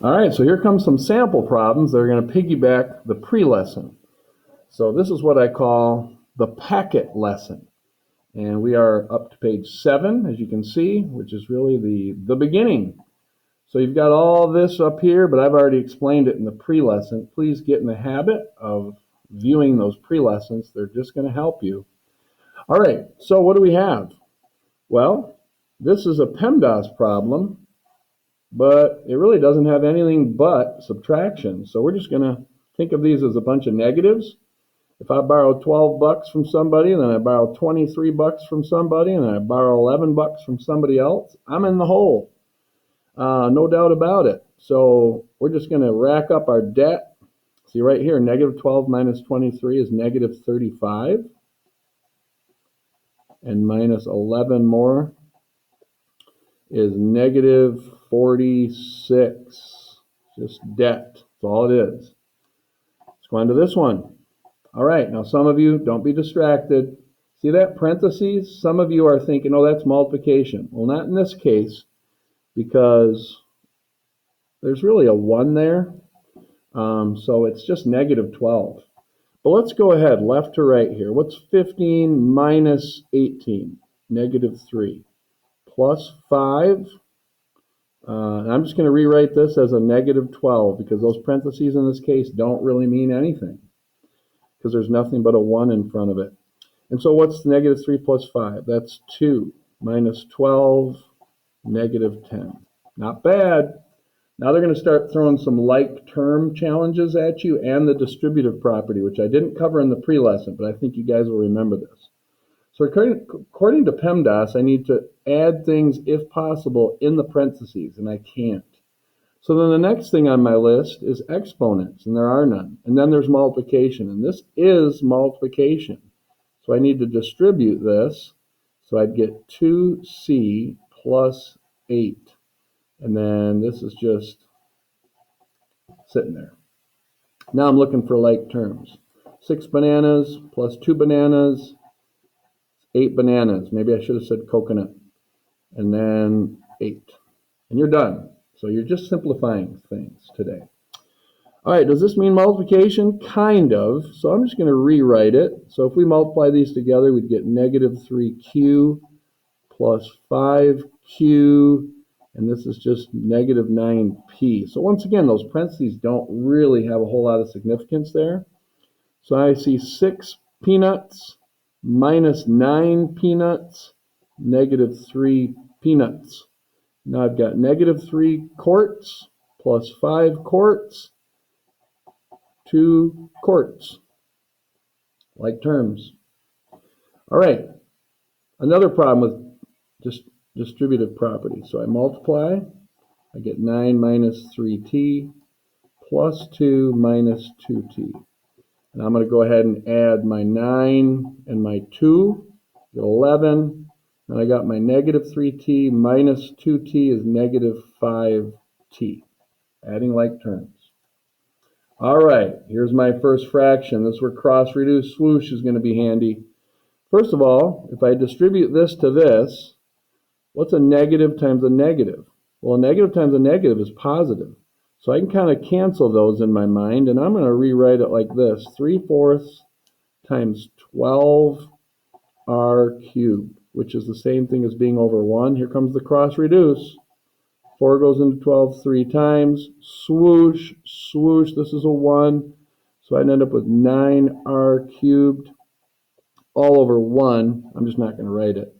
All right, so here comes some sample problems that are going to piggyback the pre-lesson. So this is what I call the packet lesson. And we are up to page 7, as you can see, which is really the beginning. So you've got all this up here, but I've already explained it in the pre-lesson. Please get in the habit of viewing those pre-lessons. They're just going to help you. All right, so what do we have? Well, this is a PEMDAS problem, but it really doesn't have anything but subtraction. So we're just going to think of these as a bunch of negatives. If I borrow 12 bucks from somebody, and then I borrow 23 bucks from somebody, and then I borrow 11 bucks from somebody else, I'm in the hole. No doubt about it. So we're just going to rack up our debt. See right here, negative 12 minus 23 is negative 35. And minus 11 more is negative 46. Just debt. That's all it is. Let's go on to this one. All right, now some of you, don't be distracted. See that parentheses? Some of you are thinking, oh, that's multiplication. Well, not in this case, because there's really a 1 there. So it's just negative 12. But let's go ahead, left to right here. What's 15 minus 18? Negative 3. Plus 5. And I'm just going to rewrite this as a negative 12 because those parentheses in this case don't really mean anything because there's nothing but a 1 in front of it. And so what's negative 3 plus 5? That's 2 minus 12, negative 10. Not bad. Now they're going to start throwing some like term challenges at you and the distributive property, which I didn't cover in the pre-lesson, but I think you guys will remember this. So according to PEMDAS, I need to add things, if possible, in the parentheses, and I can't. So then the next thing on my list is exponents, and there are none. And then there's multiplication, and this is multiplication. So I need to distribute this. So I'd get 2c plus 8. And then this is just sitting there. Now I'm looking for like terms. 6 bananas plus 2 bananas, 8 bananas. Maybe I should have said coconut. And then 8. And you're done. So you're just simplifying things today. All right, does this mean multiplication? Kind of. So I'm just going to rewrite it. So if we multiply these together, we'd get negative 3q plus 5q, and this is just negative 9p. So once again, those parentheses don't really have a whole lot of significance there. So I see 6 peanuts minus 9 peanuts, negative 3 peanuts. Now I've got negative 3 quarts plus 5 quarts, 2 quarts. Like terms. All right, another problem with just distributive property. So I multiply, I get 9 minus 3t plus 2 minus 2t. And I'm going to go ahead and add my 9 and my 2, get 11. And I got my negative 3t minus 2t is negative 5t. Adding like terms. All right, here's my first fraction. This is where cross-reduce swoosh is going to be handy. First of all, if I distribute this to this, what's a negative times a negative? Well, a negative times a negative is positive. So I can kind of cancel those in my mind, and I'm going to rewrite it like this. 3/4 times 12r cubed, which is the same thing as being over 1. Here comes the cross-reduce. 4 goes into 12 3 times. Swoosh, swoosh. This is a 1. So I'd end up with 9r cubed all over 1. I'm just not going to write it.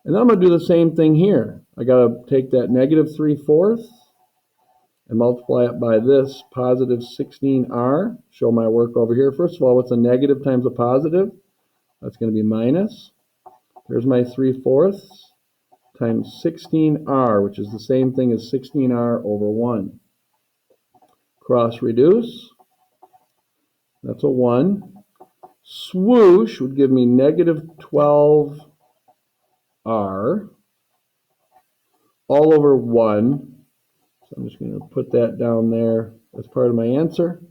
And then I'm going to do the same thing here. I got to take that negative 3/4 and multiply it by this positive 16r. Show my work over here. First of all, what's a negative times a positive? That's going to be minus. There's my 3/4 times 16r, which is the same thing as 16r over 1. Cross reduce. That's a 1. Swoosh would give me negative 12r all over 1. So I'm just going to put that down there as part of my answer.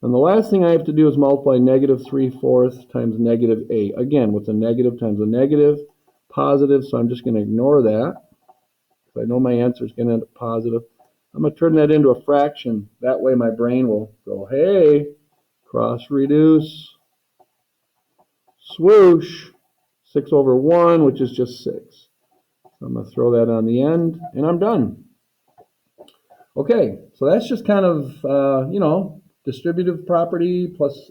And the last thing I have to do is multiply negative 3/4 times negative 8. Again, with a negative times a negative, positive, so I'm just going to ignore that. I know my answer is going to end up positive. I'm going to turn that into a fraction. That way my brain will go, hey, cross reduce, swoosh, 6 over 1, which is just 6. So I'm going to throw that on the end, and I'm done. Okay, so that's just kind of, distributive property plus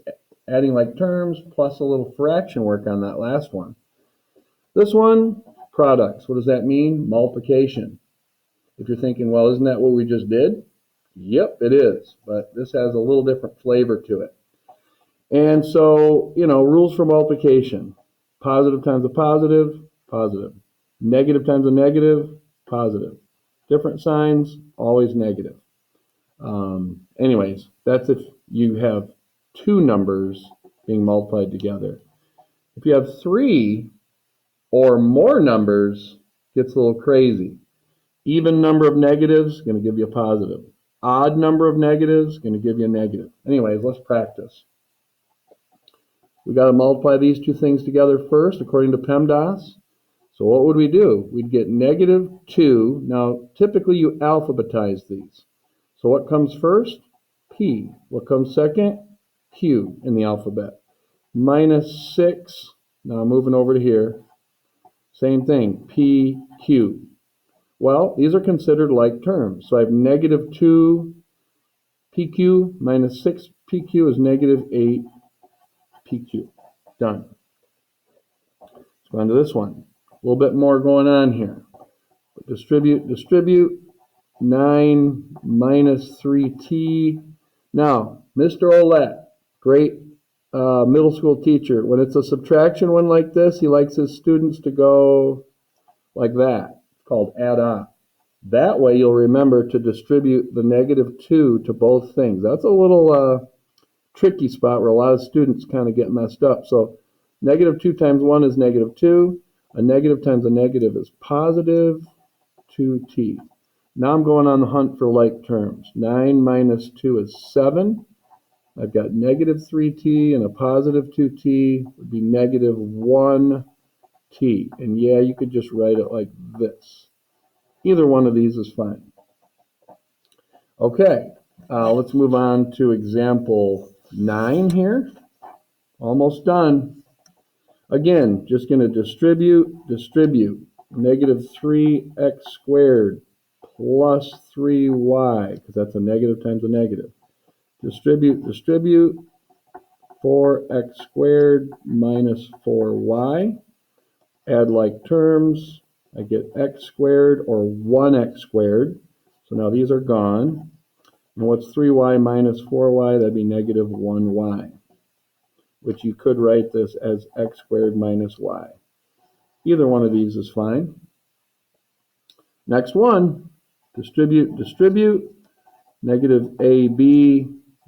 adding like terms plus a little fraction work on that last one. This one, products. What does that mean? Multiplication. If you're thinking, well, isn't that what we just did? Yep, it is, but this has a little different flavor to it. And so, rules for multiplication. Positive times a positive, positive. Negative times a negative, positive. Different signs, always negative. Anyways, that's if you have two numbers being multiplied together. If you have 3 or more numbers, it gets a little crazy. Even number of negatives, going to give you a positive. Odd number of negatives, going to give you a negative. Anyways, let's practice. We got to multiply these two things together first, according to PEMDAS. So what would we do? We'd get negative 2. Now, typically you alphabetize these. So what comes first? P. What comes second? Q in the alphabet. Minus 6. Now moving over to here. Same thing. P, Q. Well, these are considered like terms. So I have negative 2 PQ minus 6 PQ is negative 8 PQ. Done. Let's go on to this one. A little bit more going on here. Distribute. 9 minus 3t. Now, Mr. Olette, great middle school teacher, when it's a subtraction one like this, he likes his students to go like that. It's called add up. That way you'll remember to distribute the negative 2 to both things. That's a little tricky spot where a lot of students kind of get messed up. So negative 2 times 1 is negative 2. A negative times a negative is positive 2t. Now I'm going on the hunt for like terms. 9 minus 2 is 7. I've got negative 3t and a positive 2t would be negative 1t. And yeah, you could just write it like this. Either one of these is fine. Okay, let's move on to example 9 here. Almost done. Again, just going to distribute. Negative 3x squared plus 3y, because that's a negative times a negative. Distribute. 4x squared minus 4y. Add like terms. I get x squared or 1x squared. So now these are gone. And what's 3y minus 4y? That'd be negative 1y, which you could write this as x squared minus y. Either one of these is fine. Next one, distribute. Negative ab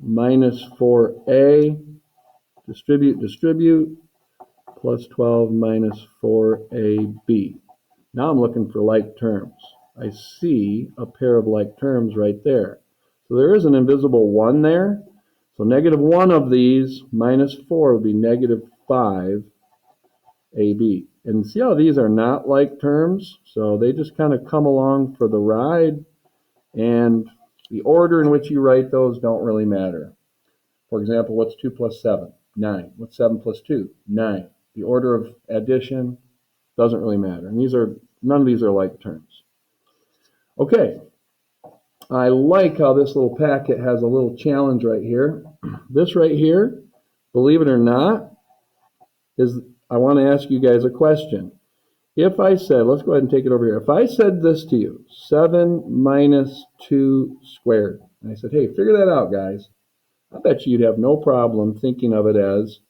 minus 4a. Distribute. Plus 12 minus 4ab. Now I'm looking for like terms. I see a pair of like terms right there. So there is an invisible 1 there. So negative 1 of these minus 4 would be negative 5ab. And see how these are not like terms? So they just kind of come along for the ride. And the order in which you write those don't really matter. For example, what's 2 plus 7? 9. What's 7 plus 2? 9. The order of addition doesn't really matter. And none of these are like terms. Okay. I like how this little packet has a little challenge right here. This right here, believe it or not, I want to ask you guys a question. If I said, let's go ahead and take it over here. If I said this to you, 7 minus 2 squared, and I said, hey, figure that out, guys. I bet you'd have no problem thinking of it as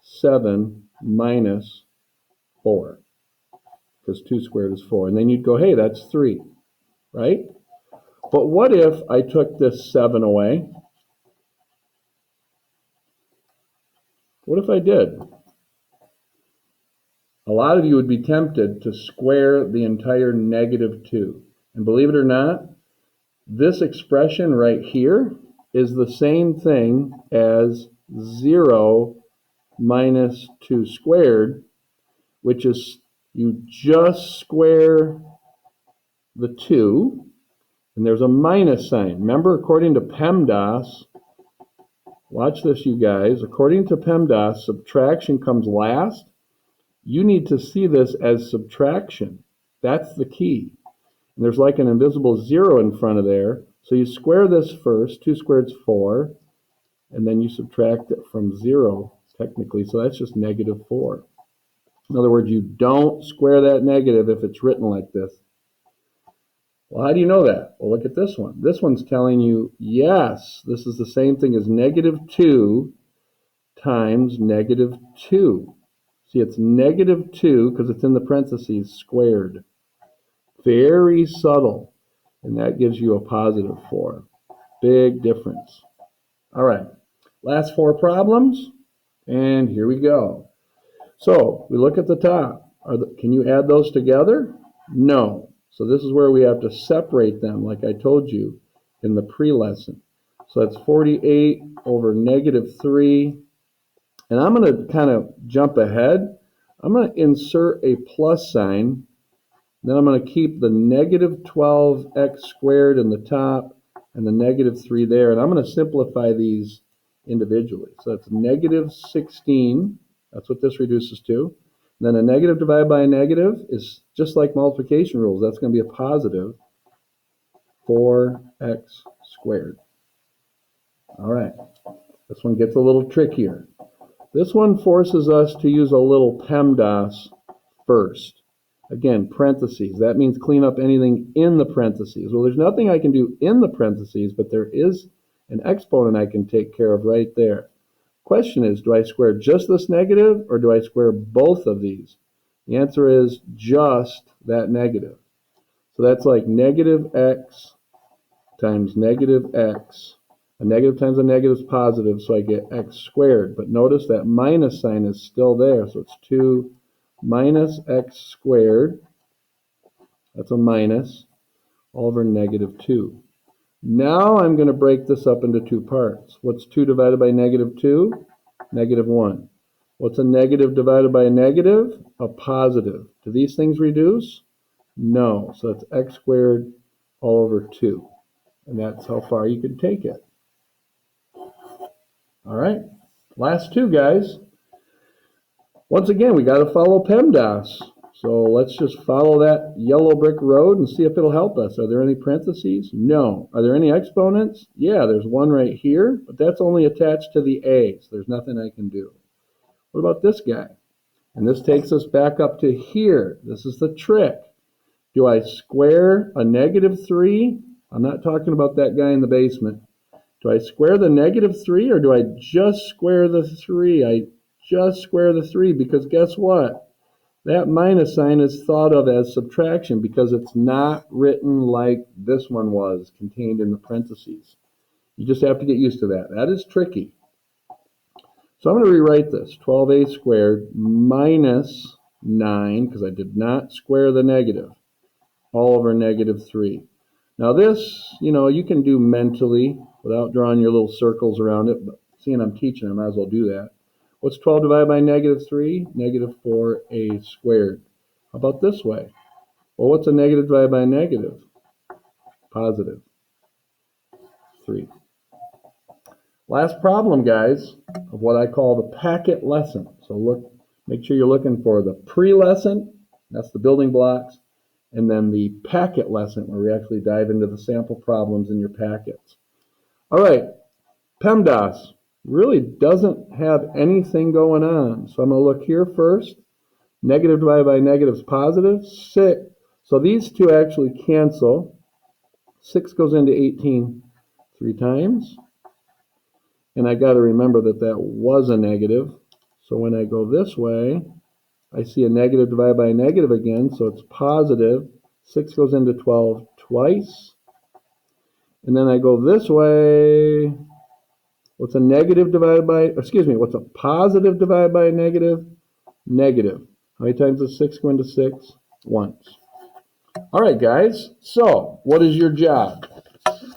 7 minus 4, because 2 squared is 4. And then you'd go, hey, that's 3, right? But what if I took this 7 away? What if I did? A lot of you would be tempted to square the entire negative 2. And believe it or not, this expression right here is the same thing as 0 minus 2 squared, which is you just square the 2, and there's a minus sign. Remember, according to PEMDAS, watch this, you guys. According to PEMDAS, subtraction comes last. You need to see this as subtraction. That's the key. And there's like an invisible 0 in front of there. So you square this first. 2 squared is 4. And then you subtract it from 0, technically. So that's just -4. In other words, you don't square that negative if it's written like this. Well, how do you know that? Well, look at this one. This one's telling you, yes, this is the same thing as -2 times -2. See, it's -2 because it's in the parentheses squared. Very subtle. And that gives you a +4. Big difference. All right. Last 4 problems. And here we go. So we look at the top. Can you add those together? No. So this is where we have to separate them, like I told you in the pre-lesson. So that's 48 over -3. And I'm going to kind of jump ahead. I'm going to insert a plus sign. Then I'm going to keep the -12x squared in the top and the -3 there. And I'm going to simplify these individually. So that's -16. That's what this reduces to. And then a negative divided by a negative is just like multiplication rules. That's going to be a positive 4x squared. All right. This one gets a little trickier. This one forces us to use a little PEMDAS first. Again, parentheses. That means clean up anything in the parentheses. Well, there's nothing I can do in the parentheses, but there is an exponent I can take care of right there. Question is, do I square just this negative or do I square both of these? The answer is just that negative. So that's like -x times -x. A negative times a negative is positive, so I get x squared. But notice that minus sign is still there, so it's 2 minus x squared. That's a minus all over -2. Now I'm going to break this up into 2 parts. What's 2 divided by -2? -1. What's a negative divided by a negative? A positive. Do these things reduce? No. So it's x squared all over 2. And that's how far you can take it. All right. Last 2, guys. Once again, we got to follow PEMDAS. So let's just follow that yellow brick road and see if it'll help us. Are there any parentheses? No. Are there any exponents? Yeah, there's one right here, but that's only attached to the a, so there's nothing I can do. What about this guy? And this takes us back up to here. This is the trick. Do I square a -3? I'm not talking about that guy in the basement. Do I square the -3 or do I just square the 3? I just square the 3 because guess what? That minus sign is thought of as subtraction because it's not written like this one was, contained in the parentheses. You just have to get used to that. That is tricky. So I'm going to rewrite this. 12a squared minus 9, because I did not square the negative, all over -3. Now this, you can do mentally without drawing your little circles around it, but seeing I'm teaching, I might as well do that. What's 12 divided by -3? -4a squared. How about this way? Well, what's a negative divided by a negative? Positive 3. Last problem, guys, of what I call the packet lesson. So make sure you're looking for the pre-lesson, that's the building blocks, and then the packet lesson where we actually dive into the sample problems in your packets. All right, PEMDAS really doesn't have anything going on. So I'm going to look here first. Negative divided by negative is positive. 6. So these two actually cancel. 6 goes into 18 3 times. And I got to remember that that was a negative. So when I go this way, I see a negative divided by a negative again. So it's positive. 6 goes into 12 twice. And then I go this way. What's a positive divided by a negative? Negative. How many times does 6 go into 6? Once. All right, guys. So what is your job?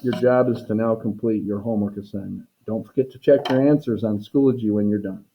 Your job is to now complete your homework assignment. Don't forget to check your answers on Schoology when you're done.